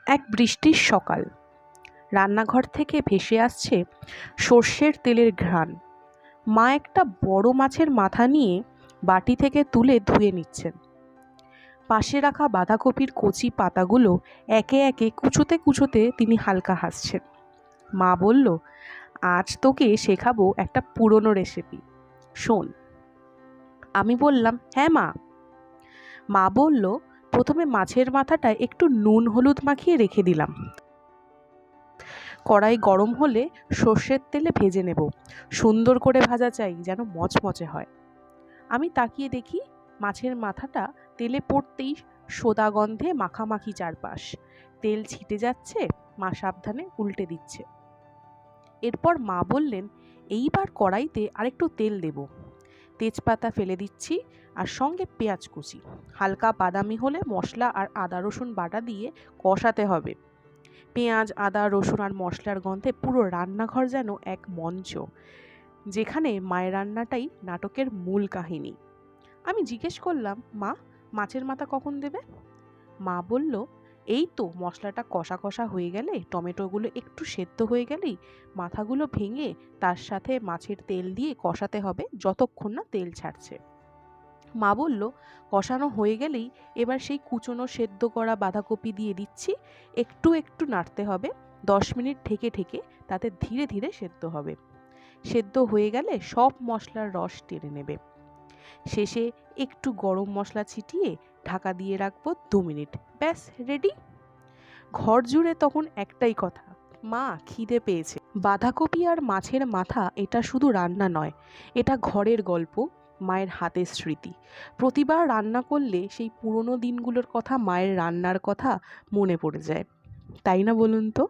এক বৃষ্টির সকাল। রান্নাঘর থেকে ভেসে আসছে সর্ষের তেলের ঘ্রাণ। মা একটা বড় মাছের মাথা নিয়ে বাটি থেকে তুলে ধুয়ে নিচ্ছেন। পাশে রাখা বাঁধাকপির কচি পাতাগুলো একে একে কুচোতে কুচোতে তিনি হালকা হাসছেন। মা বলল, আজ তোকে শেখাবো একটা পুরনো রেসিপি, শোন। আমি বললাম, হ্যাঁ মা। মা বলল, প্রথমে মাছের মাথাটা একটু নুন হলুদ মাখিয়ে রেখে দিলাম। কড়াই গরম হলে সর্ষের তেলে ভেজে নেব। সুন্দর করে ভাজা চাই, যেন মচমচে হয়। আমি তাকিয়ে দেখি মাছের মাথাটা তেলে পড়তেই সোদা গন্ধে মাখামাখি চারপাশ। তেল ছিটে যাচ্ছে, মা সাবধানে উল্টে দিচ্ছে। এরপর মা বললেন, এইবার কড়াইতে আরেকটু তেল দেব। তেজপাতা ফেলে দিচ্ছি, আর সঙ্গে পেঁয়াজ কুচি। হালকা বাদামি হলে মশলা আর আদা রসুন বাটা দিয়ে কষাতে হবে। পেঁয়াজ, আদা, রসুন আর মশলার গন্ধে পুরো রান্নাঘর যেন এক মঞ্চ, যেখানে মায়ের রান্নাটাই নাটকের মূল কাহিনী। আমি জিজ্ঞেস করলাম, মা, মাছের মাথা কখন দেবে? মা বলল, এই তো মশলাটা কষা কষা হয়ে গেলে, টমেটোগুলো একটু সেদ্ধ হয়ে গেলেই মাথাগুলো ভেঙে তার সাথে মাছের তেল দিয়ে কষাতে হবে যতক্ষণ না তেল ছাড়ছে। মা বলল, কষানো হয়ে গেলেই এবার সেই কুচনো সেদ্ধ করা বাঁধাকপি দিয়ে দিচ্ছি। একটু একটু নাড়তে হবে। 10 মিনিট ঢেকে ঢেকে তাতে ধীরে ধীরে সেদ্ধ হবে। সেদ্ধ হয়ে গেলে সব মশলার রস টেনে নেবে। শেষে একটু গরম মশলা ছিটিয়ে ঢাকা দিয়ে রাখবো 2 মিনিট। ব্যাস, রেডি। ঘর জুড়ে তখন একটাই কথা, মা, খিদে পেয়েছে। বাঁধাকপি আর মাছের মাথা এটা শুধু রান্না নয়, এটা ঘরের গল্প, মায়ের হাতের স্মৃতি। প্রতিবার রান্না করলে সেই পুরনো দিনগুলোর কথা, মায়ের রান্নার কথা মনে পড়ে যায়। তাই না, বলুন তো?